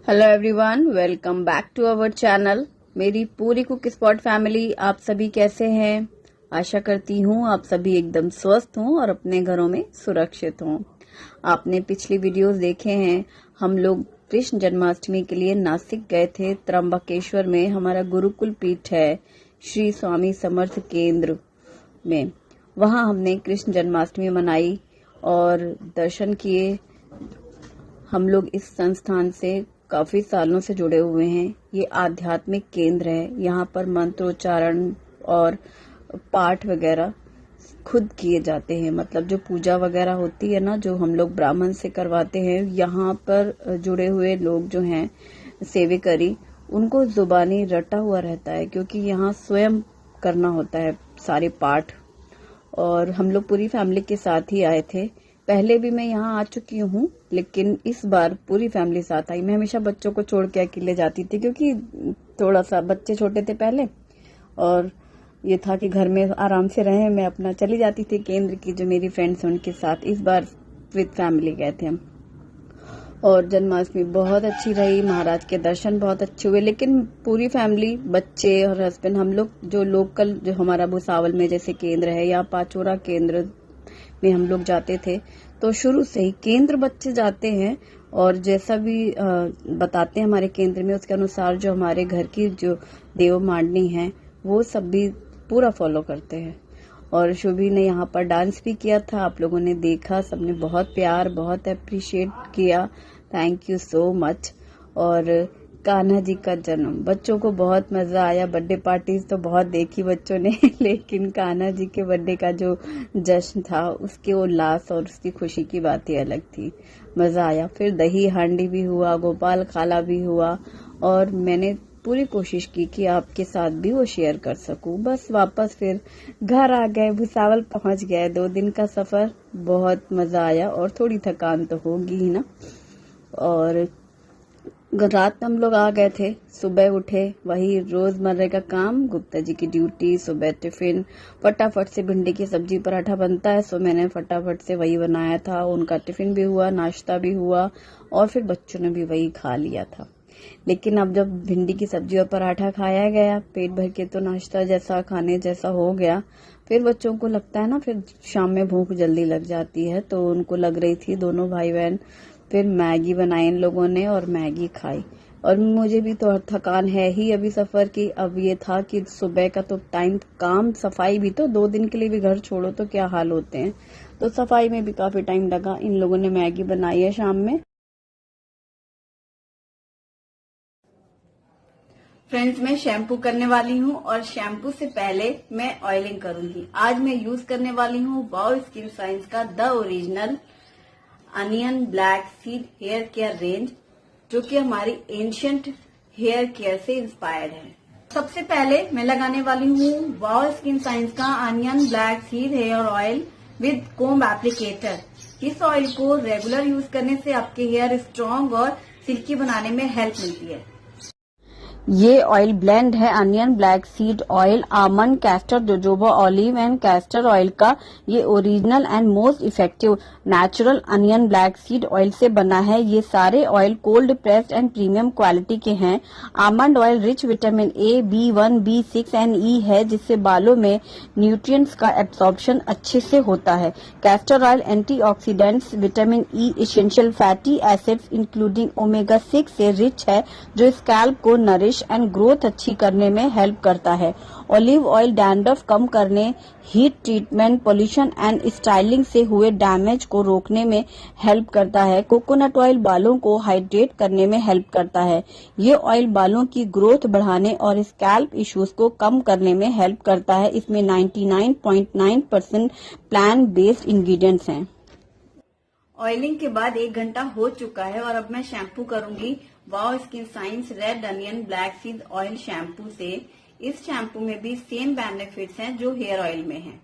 Hello everyone, welcome back to our channel. मेरी पूरी cook spot family, आप सभी कैसे हैं? आशा करती हूँ आप सभी एकदम स्वस्थ हों और अपने घरों में सुरक्षित हों। आपने पिछली वीडियोस देखे हैं, हम लोग कृष्ण जन्माष्टमी के लिए नासिक गए थे। त्र्यंबकेश्वर में हमारा गुरुकुल पीठ है, श्री स्वामी समर्थ केंद्र में। वहां हमने कृष्ण जन्माष्टमी मनाई और दर्शन किए। हम लोग इस संस्थान से काफी सालों से जुड़े हुए हैं। ये आध्यात्मिक केंद्र है। यहाँ पर मंत्रोच्चारण और पाठ वगैरह खुद किए जाते हैं। मतलब जो पूजा वगैरह होती है ना, जो हम लोग ब्राह्मण से करवाते हैं, यहाँ पर जुड़े हुए लोग जो हैं सेविकरी, उनको जुबानी रटा हुआ रहता है, क्योंकि यहाँ स्वयं करना होता है सारे पाठ। और हम लोग पूरी फैमिली के साथ ही आए थे। पहले भी मैं यहाँ आ चुकी हूँ, लेकिन इस बार पूरी फैमिली साथ आई। मैं हमेशा बच्चों को छोड़ के अकेले जाती थी, क्योंकि थोड़ा सा बच्चे छोटे थे पहले, और ये था कि घर में आराम से रहें। मैं अपना चली जाती थी केंद्र की जो मेरी फ्रेंड्स हैं उनके साथ। इस बार विद फैमिली गए थे हम, और जन्माष्टमी बहुत अच्छी रही। महाराज के दर्शन बहुत अच्छे हुए। लेकिन पूरी फैमिली, बच्चे और हस्बैंड, हम लोग जो लोकल, जो हमारा भुसावल में जैसे केंद्र है या पाचोरा केंद्र में हम लोग जाते थे, तो शुरू से ही केंद्र बच्चे जाते हैं और जैसा भी बताते हैं हमारे केंद्र में, उसके अनुसार जो हमारे घर की जो देव मांडनी है वो सब भी पूरा फॉलो करते हैं। और शुभी ने यहाँ पर डांस भी किया था, आप लोगों ने देखा। सबने बहुत प्यार, बहुत अप्रिशिएट किया। Thank you so much. और कान्हा जी का जन्म, बच्चों को बहुत मजा आया। बर्थडे पार्टीज तो बहुत देखी बच्चों ने लेकिन कान्हा जी के बर्थडे का जो जश्न था, उसके उल्लास और उसकी खुशी की बात ही अलग थी। मजा आया। फिर दही हांडी भी हुआ, गोपाल खाला भी हुआ, और मैंने पूरी कोशिश की कि आपके साथ भी वो शेयर कर सकूं। बस वापस फिर घर आ गए, भुसावल पहुंच गए। 2 दिन का सफर, बहुत मजा आया। और थोड़ी थकान तो होगी ही ना। और रात हम लोग आ गए थे, सुबह उठे, वही रोजमर्रा का काम, गुप्ता जी की ड्यूटी, सुबह टिफिन। फटाफट से भिंडी की सब्जी पराठा बनता है, सो मैंने फटाफट से वही बनाया था। उनका टिफिन भी हुआ, नाश्ता भी हुआ, और फिर बच्चों ने भी वही खा लिया था। लेकिन अब जब भिंडी की सब्जी और पराठा खाया गया, पेट भर के, तो नाश्ता जैसा खाने जैसा हो गया। फिर बच्चों को लगता है ना, फिर शाम में भूख जल्दी लग जाती है, तो उनको लग रही थी, दोनों भाई बहन। फिर मैगी बनाई इन लोगों ने और मैगी खाई। और मुझे भी तो थकान है ही अभी सफर की। अब ये था कि सुबह का तो टाइम, काम, सफाई भी, तो 2 दिन के लिए भी घर छोड़ो तो क्या हाल होते हैं, तो सफाई में भी काफी टाइम लगा। इन लोगों ने मैगी बनाई है शाम में। फ्रेंड्स, मैं शैम्पू करने वाली हूँ, और शैम्पू से पहले मैं ऑयलिंग करूंगी। आज मैं यूज करने वाली हूँ वाओ स्किन साइंस का the original onion black seed hair care range, जो कि हमारी एंशियंट हेयर केयर से इंस्पायर्ड है। सबसे पहले मैं लगाने वाली हूँ वाओ स्किन साइंस का onion black seed hair oil with comb applicator. इस ऑयल को रेगुलर यूज करने से आपके हेयर स्ट्रॉन्ग और सिल्की बनाने में हेल्प मिलती है। ये ऑयल ब्लेंड है onion black seed oil, almond, castor, jojoba olive and castor oil का। ये original and most effective natural onion black seed oil से बना है। ये सारे oil cold pressed and premium quality के हैं। Almond oil rich vitamin A, B1, B6 and E है, जिससे बालों में न्यूट्रिएंट्स का एब्सॉर्प्शन अच्छे से होता है। Castor oil antioxidants, vitamin E, essential fatty acids including omega 6 से रिच है, जो स्कैल्प को नरिश एंड ग्रोथ अच्छी करने में हेल्प करता है। ऑलिव ऑयल डैंड्रफ कम करने, heat treatment, pollution and styling से हुए डैमेज को रोकने में हेल्प करता है। कोकोनट ऑयल बालों को हाइड्रेट करने में हेल्प करता है। ये ऑयल बालों की ग्रोथ बढ़ाने और स्कैल्प इश्यूज को कम करने में हेल्प करता है। इसमें 99.9% प्लांट बेस्ड इंग्रेडिएंट्स हैं। ऑयलिंग के बाद 1 घंटा हो चुका है, और अब मैं शैम्पू करूंगी wow skin science red onion black seed oil shampoo से। इस शैम्पू में भी सेम बेनिफिट्स हैं जो हेयर ऑयल में हैं।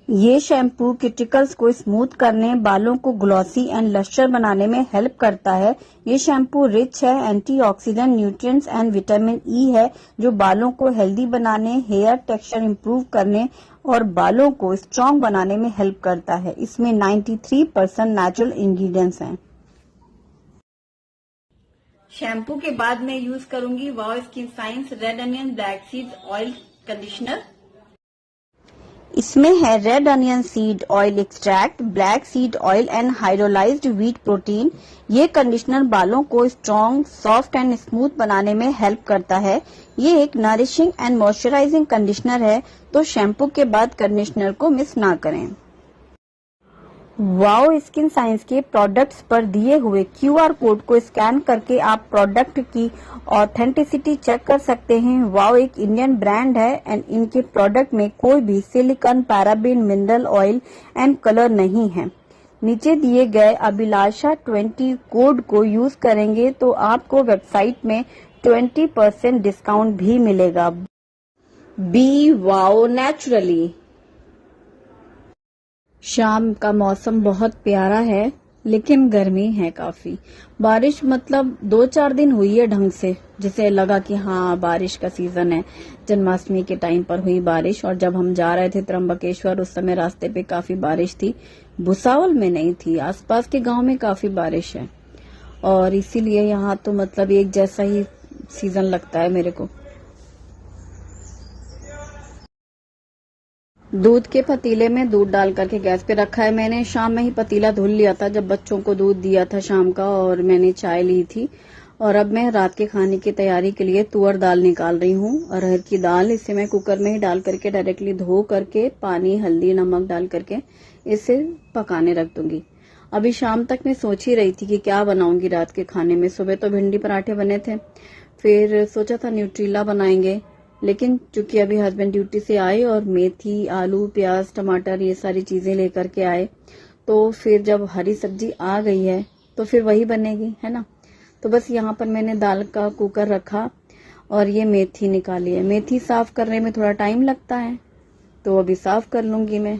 ये शैम्पू क्यूटिकल्स को स्मूथ करने, बालों को ग्लॉसी एंड लस्टर बनाने में हेल्प करता है। ये शैम्पू रिच है antioxidant, nutrients and vitamin E है, जो बालों को हेल्दी बनाने, हेयर टेक्सचर इंप्रूव करने और बालों को स्ट्रॉन्ग बनाने में हेल्प करता है। इसमें 93% नेचुरल इंग्रेडिएंट्स हैं। शैम्पू के बाद मैं यूज करूंगी wow skin science red onion black seed oil conditioner. इसमें है red onion seed oil extract, black seed oil and hydrolysed wheat protein. ये कंडीशनर बालों को स्ट्रॉन्ग, सॉफ्ट एंड स्मूथ बनाने में हेल्प करता है। ये एक नरिशिंग एंड मॉइस्चराइजिंग कंडीशनर है, तो शैम्पू के बाद कंडीशनर को मिस ना करें। वाओ स्किन साइंस के प्रोडक्ट्स पर दिए हुए क्यूआर कोड को स्कैन करके आप प्रोडक्ट की ऑथेंटिसिटी चेक कर सकते हैं। वाओ एक इंडियन ब्रांड है एंड इनके प्रोडक्ट में कोई भी silicon, paraben, mineral oil and colour नहीं है। नीचे दिए गए अभिलाषा 20 कोड को यूज करेंगे तो आपको वेबसाइट में 20% डिस्काउंट भी मिलेगा। Be wow naturally. शाम का मौसम बहुत प्यारा है, लेकिन गर्मी है काफी। बारिश मतलब 2-4 दिन हुई है ढंग से, जिसे लगा कि हाँ बारिश का सीजन है। जन्माष्टमी के टाइम पर हुई बारिश, और जब हम जा रहे थे त्र्यंबकेश्वर उस समय रास्ते पे काफी बारिश थी। भुसावल में नहीं थी, आसपास के गांव में काफी बारिश है, और इसीलिए यहाँ तो मतलब एक जैसा ही सीजन लगता है मेरे को। दूध के पतीले में दूध डाल करके गैस पे रखा है मैंने। शाम में ही पतीला धुल लिया था जब बच्चों को दूध दिया था शाम का, और मैंने चाय ली थी। और अब मैं रात के खाने की तैयारी के लिए तुअर दाल निकाल रही हूँ, अरहर की दाल। इसे मैं कुकर में ही डाल करके डायरेक्टली धो करके पानी, हल्दी, नमक डाल करके इसे पकाने रख दूंगी। अभी शाम तक मैं सोच ही रही थी कि क्या बनाऊंगी रात के खाने में। सुबह तो भिंडी पराठे बने थे, फिर सोचा था न्यूट्रीला बनाएंगे, लेकिन चूंकि अभी हस्बैंड ड्यूटी से आए और मेथी, आलू, प्याज, टमाटर ये सारी चीजें लेकर के आए, तो फिर जब हरी सब्जी आ गई है तो फिर वही बनेगी, है ना। तो बस यहाँ पर मैंने दाल का कुकर रखा और ये मेथी निकाली है। मेथी साफ करने में थोड़ा टाइम लगता है, तो अभी साफ कर लूंगी मैं।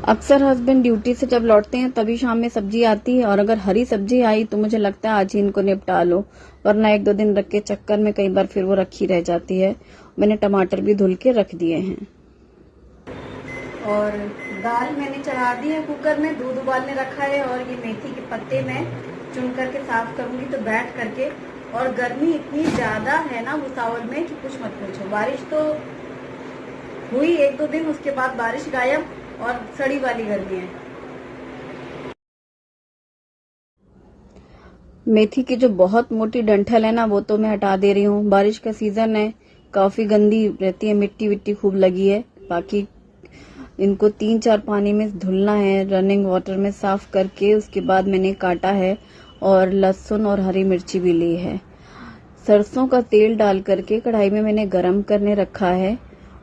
अक्सर हस्बैंड ड्यूटी से जब लौटते हैं तभी शाम में सब्जी आती है, और अगर हरी सब्जी आई तो मुझे लगता है आज ही इनको निपटा लो, वरना 1-2 दिन रख के चक्कर में कई बार फिर वो रखी रह जाती है। मैंने टमाटर भी धुल के रख दिए हैं। और दाल मैंने चढ़ा दी है कुकर में, दूध उबालने रखा है, और ये मेथी के पत्ते मैं चुन करके साफ करूंगी तो बैठ करके। और गर्मी इतनी ज्यादा है ना भुसावल में कि कुछ मत पूछो। बारिश तो हुई 1-2 दिन, उसके बाद बारिश गायब और सड़ी वाली गर्मी है। मेथी की जो बहुत मोटी डंठल है ना, वो तो मैं हटा दे रही हूँ। बारिश का सीजन है, काफी गंदी रहती है, मिट्टी विट्टी खूब लगी है। बाकी इनको 3-4 पानी में धुलना है, रनिंग वाटर में साफ करके। उसके बाद मैंने काटा है, और लहसुन और हरी मिर्ची भी ली है। सरसों का तेल डाल करके कढ़ाई में मैंने गरम करने रखा है,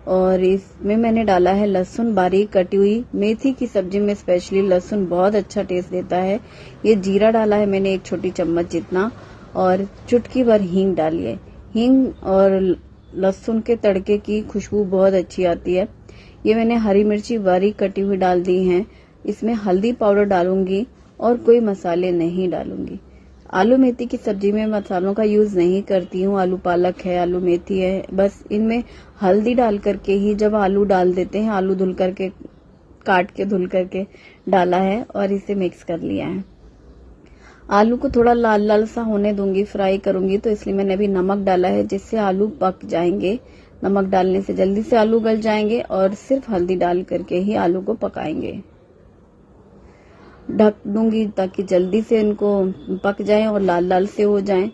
और इसमें मैंने डाला है लहसुन बारीक कटी हुई। मेथी की सब्जी में स्पेशली लहसुन बहुत अच्छा टेस्ट देता है। ये जीरा डाला है मैंने 1 छोटी चम्मच जितना, और चुटकी भर हींग डाली है। हींग और लहसुन के तड़के की खुशबू बहुत अच्छी आती है। ये मैंने हरी मिर्ची बारीक कटी हुई डाल दी हैं। इसमें हल्दी पाउडर डालूंगी और कोई मसाले नहीं डालूंगी। आलू मेथी की सब्जी में मसालों का यूज नहीं करती हूँ। आलू पालक है, आलू मेथी है, बस इनमें हल्दी डाल करके ही जब आलू डाल देते हैं, आलू धुल करके काट के धुल करके डाला है और इसे मिक्स कर लिया है। आलू को थोड़ा लाल लाल सा होने दूंगी, फ्राई करूंगी, तो इसलिए मैंने अभी नमक डाला है जिससे आलू पक जाएंगे। नमक डालने से जल्दी से आलू गल जाएंगे, और सिर्फ हल्दी डाल करके ही आलू को पकाएंगे। ढक दूंगी ताकि जल्दी से इनको पक जाएं और लाल लाल से हो जाएं।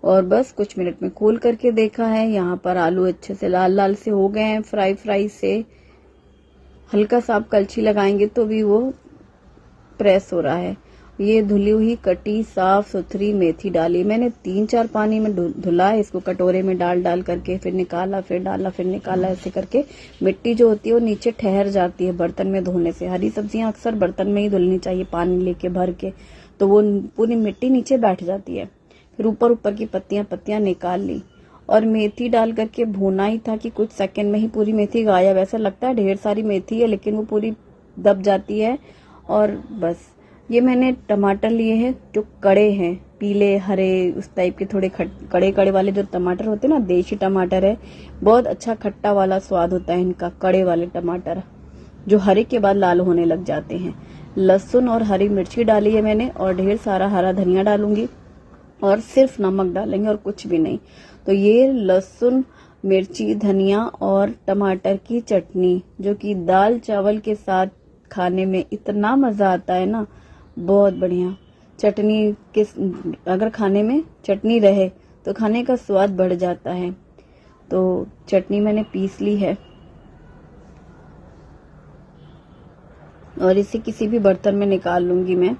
और बस कुछ मिनट में खोल करके देखा है, यहाँ पर आलू अच्छे से लाल लाल से हो गए हैं फ्राई से। हल्का सा आप कलछी लगाएंगे तो भी वो प्रेस हो रहा है। ये धुली हुई कटी साफ सुथरी मेथी डाली मैंने 3-4 पानी में धुला। इसको कटोरे में डाल करके फिर निकाला, फिर डाला, फिर निकाला। ऐसे करके मिट्टी जो होती है वो नीचे ठहर जाती है बर्तन में धोने से। हरी सब्जियां अक्सर बर्तन में ही धुलनी चाहिए, पानी लेके भर के, तो वो पूरी मिट्टी नीचे बैठ जाती है। फिर ऊपर की पत्तियां निकाल ली, और मेथी डाल करके भूना ही था कि कुछ सेकंड में ही पूरी मेथी गायब। ऐसा लगता है ढेर सारी मेथी है, लेकिन वो पूरी दब जाती है। और बस ये मैंने टमाटर लिए हैं जो कड़े हैं, पीले हरे उस टाइप के, थोड़े कड़े वाले जो टमाटर होते हैं ना, देशी टमाटर है। बहुत अच्छा खट्टा वाला स्वाद होता है इनका, कड़े वाले टमाटर। जो हरे के बाद लाल होने लग जाते हैं। लहसुन और हरी मिर्ची डाली है मैंने, और ढेर सारा हरा धनिया डालूंगी, और सिर्फ नमक डालेंगे और कुछ भी नहीं। तो ये लहसुन, मिर्ची, धनिया और टमाटर की चटनी, जो कि दाल चावल के साथ खाने में इतना मजा आता है ना, बहुत बढ़िया। चटनी के अगर खाने में चटनी रहे तो खाने का स्वाद बढ़ जाता है। तो चटनी मैंने पीस ली है और इसे किसी भी बर्तन में निकाल लूंगी मैं।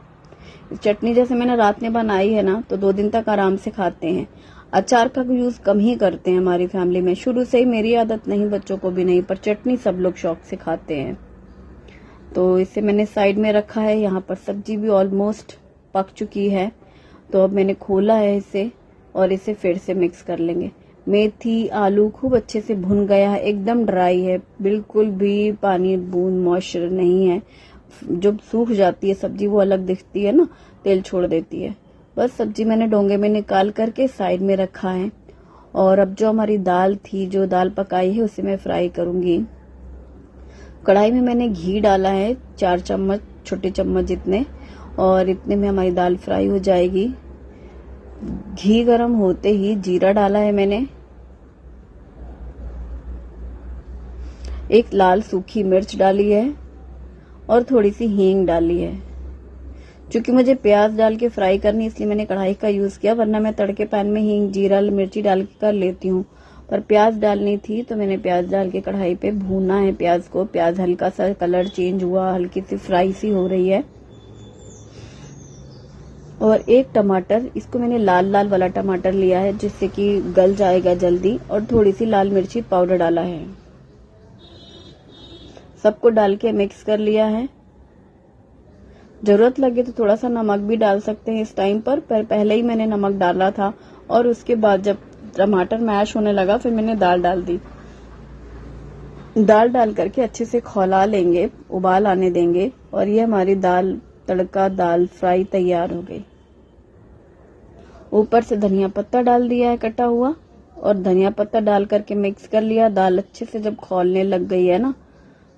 चटनी जैसे मैंने रात में बनाई है ना, तो 2 दिन तक आराम से खाते हैं। अचार का यूज कम ही करते हैं हमारी फैमिली में, शुरू से ही मेरी आदत नहीं, बच्चों को भी नहीं, पर चटनी सब लोग शौक से खाते हैं। तो इसे मैंने साइड में रखा है। यहाँ पर सब्जी भी ऑलमोस्ट पक चुकी है, तो अब मैंने खोला है इसे और इसे फिर से मिक्स कर लेंगे। मेथी, आलू खूब अच्छे से भुन गया है, एकदम ड्राई है, बिल्कुल भी पानी बूंद मॉइस्चर नहीं है। जब सूख जाती है सब्जी वो अलग दिखती है ना, तेल छोड़ देती है। बस सब्जी मैंने डोंगे में निकाल करके साइड में रखा है। और अब जो हमारी दाल थी, जो दाल पकाई है, उसे मैं फ्राई करूंगी। कढ़ाई में मैंने घी डाला है 4 चम्मच, छोटे चम्मच जितने, और इतने में हमारी दाल फ्राई हो जाएगी। घी गरम होते ही जीरा डाला है मैंने, एक लाल सूखी मिर्च डाली है और थोड़ी सी हींग डाली है। क्योंकि मुझे प्याज डाल के फ्राई करनी, इसलिए मैंने कढ़ाई का यूज किया, वरना मैं तड़के पैन में हींग, जीरा, मिर्ची डाल के कर लेती हूँ। पर प्याज डालनी थी तो मैंने प्याज डाल के कढ़ाई पे भूना है प्याज को। प्याज हल्का सा कलर चेंज हुआ, हल्की सी फ्राई सी हो रही है। और एक टमाटर, इसको मैंने लाल लाल वाला टमाटर लिया है, जिससे कि गल जाएगा जल्दी, और थोड़ी सी लाल मिर्ची पाउडर डाला है। सबको डाल के मिक्स कर लिया है। जरूरत लगे तो थोड़ा सा नमक भी डाल सकते हैं इस टाइम पर पहले ही मैंने नमक डाला था, और उसके बाद जब टमाटर मैश होने लगा फिर मैंने दाल डाल दी। दाल डाल करके अच्छे से खौला लेंगे, उबाल आने देंगे, और ये हमारी दाल तड़का दाल फ्राई तैयार हो गई। ऊपर से धनिया पत्ता डाल दिया है कटा हुआ, और धनिया पत्ता डाल करके मिक्स कर लिया। दाल अच्छे से जब खौलने लग गई है ना,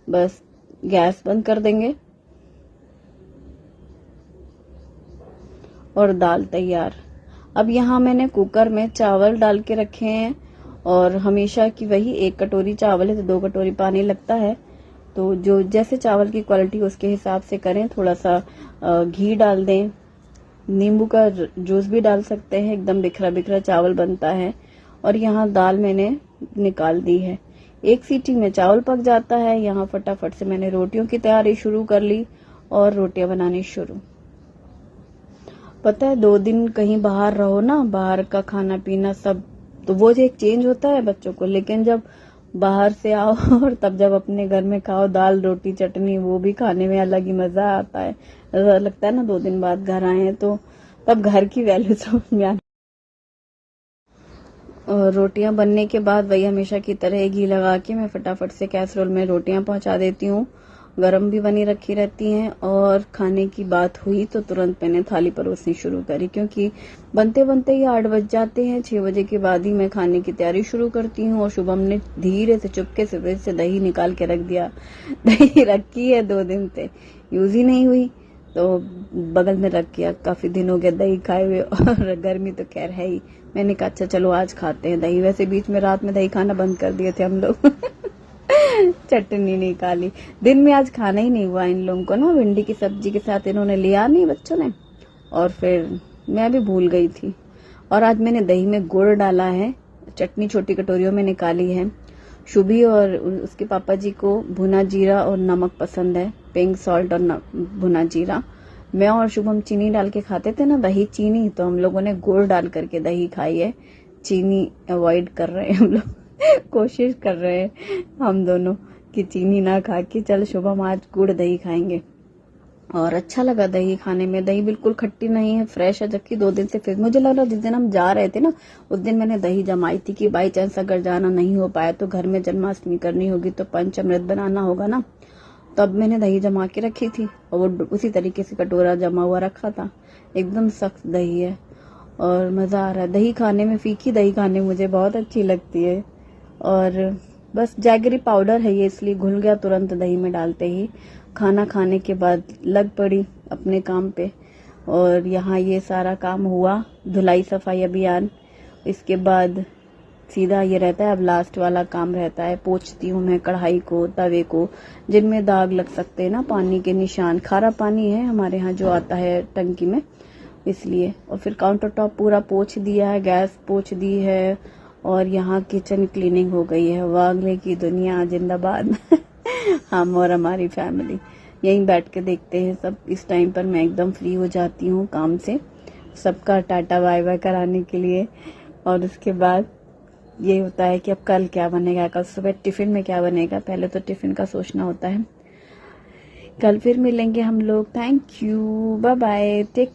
बस गैस बंद कर देंगे और दाल तैयार। अब यहाँ मैंने कुकर में चावल डाल के रखे हैं, और हमेशा की वही 1 कटोरी चावल है तो 2 कटोरी पानी लगता है। तो जो जैसे चावल की क्वालिटी उसके हिसाब से करें। थोड़ा सा घी डाल दें, नींबू का जूस भी डाल सकते हैं, एकदम बिखरा बिखरा चावल बनता है। और यहाँ दाल मैंने निकाल दी है। 1 सीटी में चावल पक जाता है। यहाँ फटाफट से मैंने रोटियों की तैयारी शुरू कर ली और रोटियां बनानी शुरू। पता है 2 दिन कहीं बाहर रहो ना, बाहर का खाना पीना सब, तो वो जो एक चेंज होता है बच्चों को, लेकिन जब बाहर से आओ और तब जब अपने घर में खाओ दाल रोटी चटनी, वो भी खाने में अलग ही मजा आता है। ऐसा लगता है ना 2 दिन बाद घर आए हैं, तो तब घर की वैल्यू समझ में आती। और रोटियां बनने के बाद वही हमेशा की तरह घी लगा के मैं फटाफट से कैसरोल में रोटियां पहुंचा देती हूँ। गरम भी बनी रखी रहती हैं। और खाने की बात हुई तो तुरंत मैंने थाली परोसनी शुरू करी, क्योंकि बनते बनते ही 8 बज जाते हैं। 6 बजे के बाद ही मैं खाने की तैयारी शुरू करती हूँ। और शुभम ने धीरे से चुपके से फ्रिज से दही निकाल के रख दिया। दही रखी है 2 दिन से, यूज ही नहीं हुई, तो बगल में रख किया। काफी दिन हो गए दही खाए हुए, और गर्मी तो खैर है ही। मैंने कहा अच्छा चलो आज खाते हैं दही। वैसे बीच में रात में दही खाना बंद कर दिए थे हम लोग। चटनी निकाली, दिन में आज खाना ही नहीं हुआ इन लोगों को ना, भिंडी की सब्जी के साथ इन्होंने लिया नहीं बच्चों ने, और फिर मैं भी भूल गई थी। और आज मैंने दही में गुड़ डाला है। चटनी छोटी कटोरियों में निकाली है। शुभी और उसके पापा जी को भुना जीरा और नमक पसंद है, पिंक सॉल्ट और भुना जीरा। मैं और शुभम चीनी डाल के खाते थे ना दही चीनी, तो हम लोगों ने गुड़ डाल करके दही खाई है। चीनी अवॉइड कर रहे हैं हम लोग। कोशिश कर रहे हैं हम दोनों कि चीनी ना खा के चल शुभम आज गुड़ दही खाएंगे। और अच्छा लगा दही खाने में। दही बिल्कुल खट्टी नहीं है, फ्रेश है। जबकि 2 दिन से फिर मुझे लग रहा जिस दिन हम जा रहे थे ना, उस दिन मैंने दही जमाई थी कि बाई चांस अगर जाना नहीं हो पाया तो घर में जन्माष्टमी करनी होगी तो पंचामृत बनाना होगा ना, तब मैंने दही जमा के रखी थी। और वो उसी तरीके से कटोरा जमा हुआ रखा था। एकदम सख्त दही है और मजा आ रहा है दही खाने में। फीकी दही खाने मुझे बहुत अच्छी लगती है। और बस जैगरी पाउडर है ये, इसलिए घुल गया तुरंत दही में डालते ही। खाना खाने के बाद लग पड़ी अपने काम पे। और यहाँ ये सारा काम हुआ, धुलाई सफाई अभियान। इसके बाद सीधा ये रहता है, अब लास्ट वाला काम रहता है, पोंछती हूँ मैं कढ़ाई को, तवे को, जिनमें दाग लग सकते हैं ना, पानी के निशान। खारा पानी है हमारे यहाँ जो आता है टंकी में, इसलिए। और फिर काउंटर टॉप पूरा पोंछ दिया है, गैस पोंछ दी है, और यहाँ किचन क्लीनिंग हो गई है। वागले की दुनिया जिंदाबाद। हम और हमारी फैमिली यहीं बैठ के देखते हैं सब। इस टाइम पर मैं एकदम फ्री हो जाती हूँ काम से, सबका टाटा बाय बाय कराने के लिए। और उसके बाद ये होता है कि अब कल क्या बनेगा, कल सुबह टिफिन में क्या बनेगा, पहले तो टिफिन का सोचना होता है। कल फिर मिलेंगे हम लोग। Thank you, bye bye, take